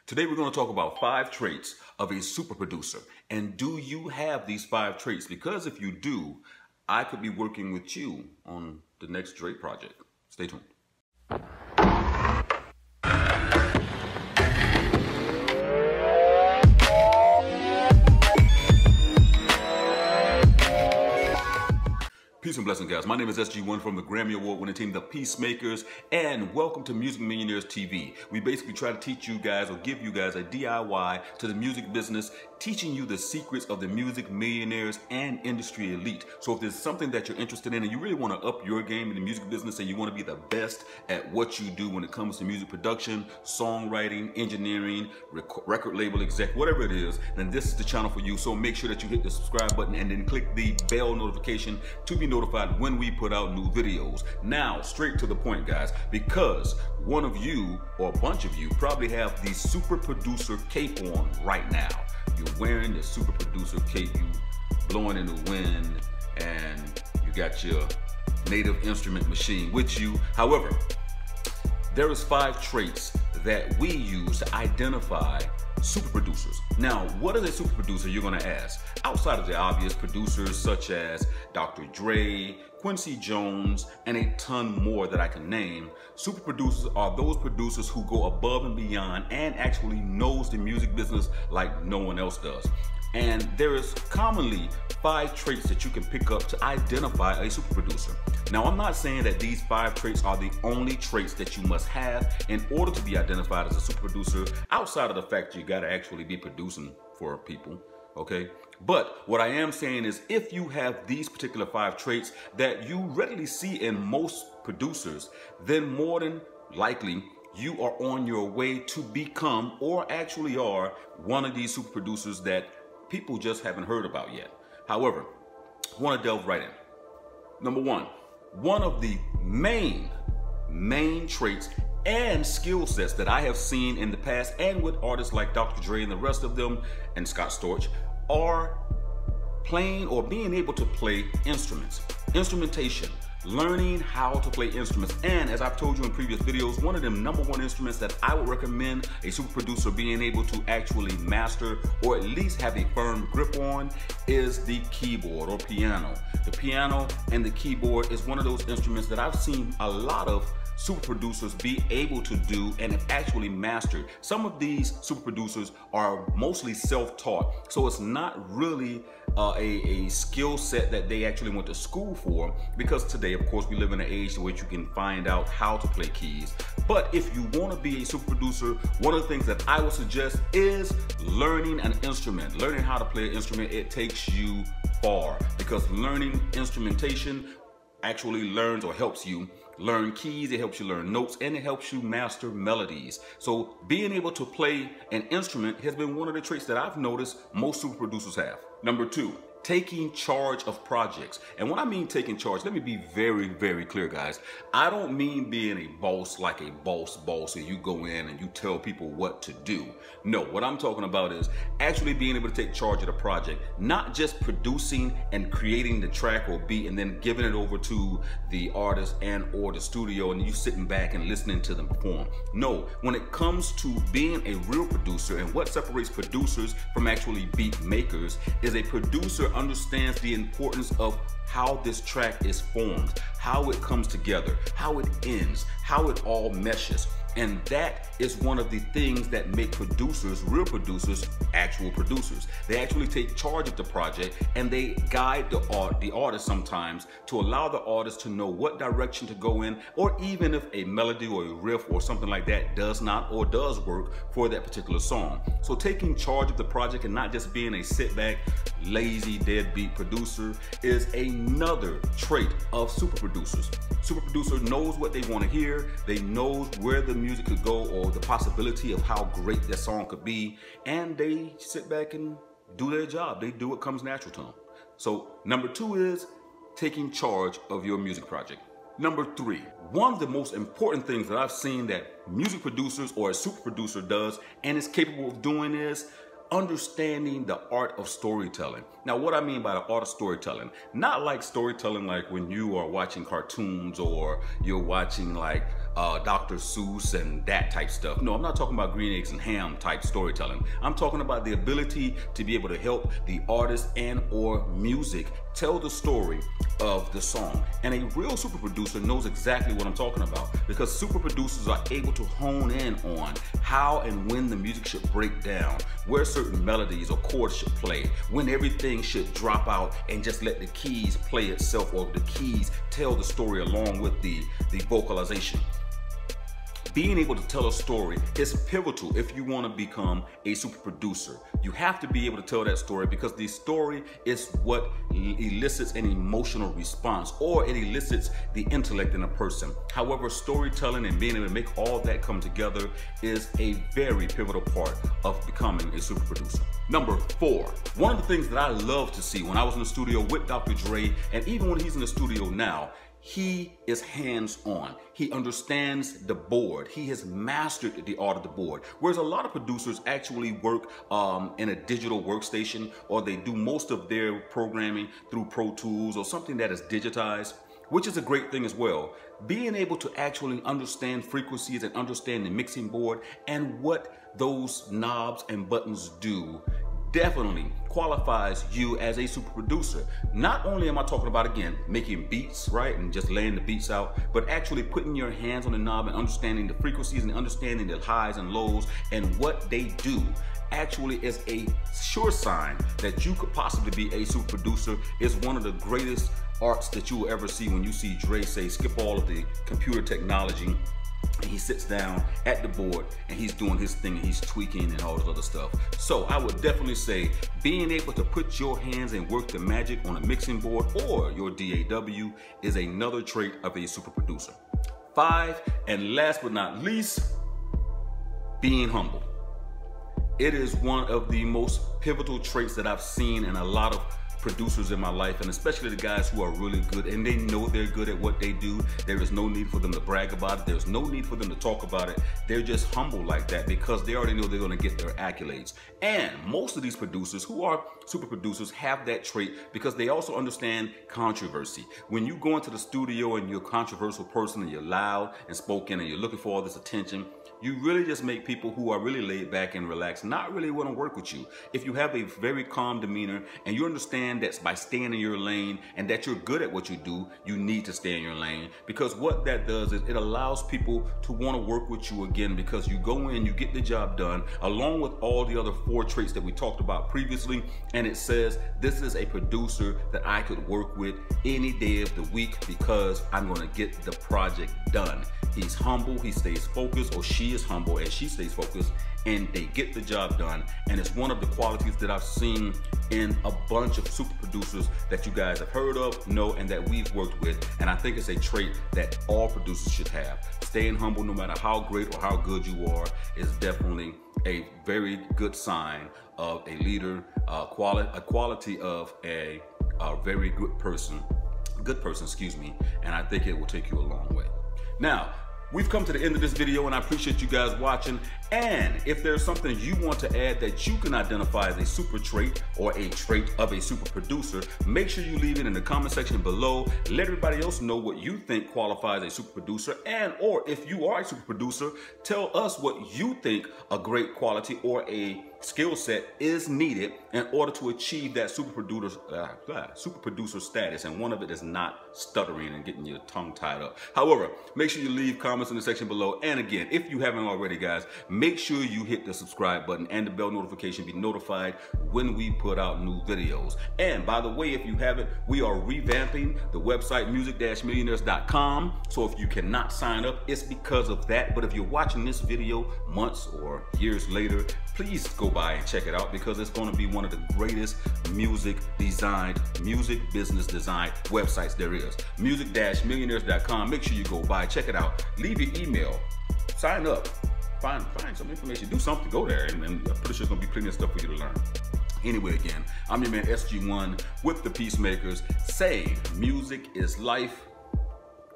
Today we're going to talk about 5 traits of a super producer. And do you have these 5 traits? Because if you do, I could be working with you on the next Drake project. Stay tuned. Peace and blessings, guys. My name is SG1 from the Grammy Award-winning team, The Peacemakers, and welcome to Music Millionaires TV. We basically try to teach you guys or give you guys a DIY to the music business, teaching you the secrets of the music millionaires and industry elite. So if there's something that you're interested in and you really want to up your game in the music business and you want to be the best at what you do when it comes to music production, songwriting, engineering, record label exec, whatever it is, then this is the channel for you. So make sure that you hit the subscribe button and then click the bell notification to be notified when we put out new videos. Now, straight to the point, guys, because one of you or a bunch of you probably have the super producer cape on right now. You're wearing the super producer cape, you blowing in the wind, and you got your native instrument machine with you. However, there is 5 traits that we use to identify super producers. Now, what is a super producer, you're gonna ask? Outside of the obvious producers such as Dr. Dre, Quincy Jones, and a ton more that I can name, super producers are those producers who go above and beyond and actually knows the music business like no one else does. And there is commonly 5 traits that you can pick up to identify a super producer. Now, I'm not saying that these 5 traits are the only traits that you must have in order to be identified as a super producer, outside of the fact you gotta actually be producing for people, okay? But what I am saying is if you have these particular 5 traits that you readily see in most producers, then more than likely, you are on your way to become, or actually are, one of these super producers that people just haven't heard about yet. However, I want to delve right in. Number one of the main traits and skill sets that I have seen in the past and with artists like Dr. Dre and the rest of them and Scott Storch are playing or being able to play instruments, instrumentation, learning how to play instruments. And as I've told you in previous videos, one of the #1 instruments that I would recommend a super producer being able to actually master or at least have a firm grip on is the keyboard or piano. The piano and the keyboard is one of those instruments that I've seen a lot of super producers be able to do and have actually mastered. Some of these super producers are mostly self-taught, so it's not really a skill set that they actually went to school for, because today, of course, we live in an age in which you can find out how to play keys. But if you want to be a super producer, one of the things that I would suggest is learning an instrument. Learning how to play an instrument, it takes you far, because learning instrumentation actually learns or helps you learn keys, it helps you learn notes, and it helps you master melodies. So being able to play an instrument has been one of the traits that I've noticed most super producers have. Number 2, taking charge of projects. And when I mean taking charge, let me be very, very clear, guys. I don't mean being a boss like a boss and you go in and you tell people what to do. No, what I'm talking about is actually being able to take charge of the project, not just producing and creating the track or beat and then giving it over to the artist and or the studio and you sitting back and listening to them perform. No, when it comes to being a real producer, and what separates producers from actually beat makers is a producer understands the importance of how this track is formed, how it comes together, how it ends, how it all meshes. And that is one of the things that make producers, real producers, actual producers. They actually take charge of the project and they guide the artist sometimes to allow the artist to know what direction to go in, or even if a melody or a riff or something like that does not or does work for that particular song. So taking charge of the project and not just being a sit back, lazy, deadbeat producer is another trait of super producers. Super producer knows what they want to hear, they know where the music could go or the possibility of how great that song could be, and they sit back and do their job. They do what comes natural to them. So number 2 is taking charge of your music project. Number 3, one of the most important things that I've seen that music producers or a super producer does and is capable of doing is understanding the art of storytelling. Now, what I mean by the art of storytelling, not like storytelling like when you are watching cartoons or you're watching like Dr. Seuss and that type stuff. No, I'm not talking about green eggs and ham type storytelling. I'm talking about the ability to be able to help the artist and or music tell the story of the song. And a real super producer knows exactly what I'm talking about, because super producers are able to hone in on how and when the music should break down, where certain melodies or chords should play, when everything should drop out and just let the keys play itself, or the keys tell the story along with the vocalization. Being able to tell a story is pivotal if you want to become a super producer. You have to be able to tell that story, because the story is what elicits an emotional response, or it elicits the intellect in a person. However, storytelling and being able to make all that come together is a very pivotal part of becoming a super producer. Number 4, one of the things that I love to see when I was in the studio with Dr. Dre, and even when he's in the studio now, he is hands-on. He understands the board. He has mastered the art of the board. Whereas a lot of producers actually work in a digital workstation, or they do most of their programming through Pro Tools or something that is digitized, which is a great thing as well. Being able to actually understand frequencies and understand the mixing board and what those knobs and buttons do definitely qualifies you as a super producer. Not only am I talking about, again, making beats, right, and just laying the beats out, but actually putting your hands on the knob and understanding the frequencies and understanding the highs and lows and what they do actually is a sure sign that you could possibly be a super producer. Is one of the greatest arts that you will ever see when you see Dre say, skip all of the computer technology, and he sits down at the board and he's doing his thing and he's tweaking and all this other stuff. So I would definitely say being able to put your hands and work the magic on a mixing board or your DAW is another trait of a super producer. 5, and last but not least, being humble. It is one of the most pivotal traits that I've seen in a lot of producers in my life, and especially the guys who are really good and they know they're good at what they do. There is no need for them to brag about it. There's no need for them to talk about it. They're just humble like that because they already know they're going to get their accolades. And most of these producers who are super producers have that trait because they also understand controversy. When you go into the studio and you're a controversial person and you're loud and spoken and you're looking for all this attention, you really just make people who are really laid back and relaxed not really want to work with you. If you have a very calm demeanor and you understand that by staying in your lane and that you're good at what you do, you need to stay in your lane, because what that does is it allows people to want to work with you again, because you go in, you get the job done along with all the other 4 traits that we talked about previously, and it says this is a producer that I could work with any day of the week because I'm going to get the project done. He's humble, he stays focused, or she is humble and she stays focused, and they get the job done. And it's one of the qualities that I've seen in a bunch of super producers that you guys have heard of, know, and that we've worked with. And I think it's a trait that all producers should have. Staying humble, no matter how great or how good you are, is definitely a very good sign of a leader, a quality of a very good person, excuse me, and I think it will take you a long way. Now, we've come to the end of this video, and I appreciate you guys watching. And if there's something you want to add that you can identify as a super trait or a trait of a super producer, make sure you leave it in the comment section below. Let everybody else know what you think qualifies a super producer, and or if you are a super producer, tell us what you think a great quality or a skill set is needed in order to achieve that super producer status. And one of it is not stuttering and getting your tongue tied up. However, make sure you leave comments in the section below. And again, if you haven't already, guys, make sure you hit the subscribe button and the bell notification, be notified when we put out new videos. And by the way, if you haven't, we are revamping the website music-millionaires.com. So if you cannot sign up, it's because of that. But if you're watching this video months or years later, please go by and check it out, because it's going to be one of the greatest music business design websites there is. Music-millionaires.com. Make sure you go by, check it out, leave your email, sign up, find some information, do something, go there, and I'm pretty sure there's going to be plenty of stuff for you to learn. Anyway, again, I'm your man SG1 with the Peacemakers, saying music is life.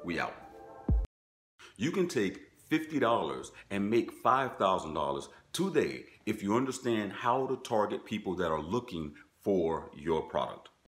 We out. You can take $50 and make $5,000 today if you understand how to target people that are looking for your product.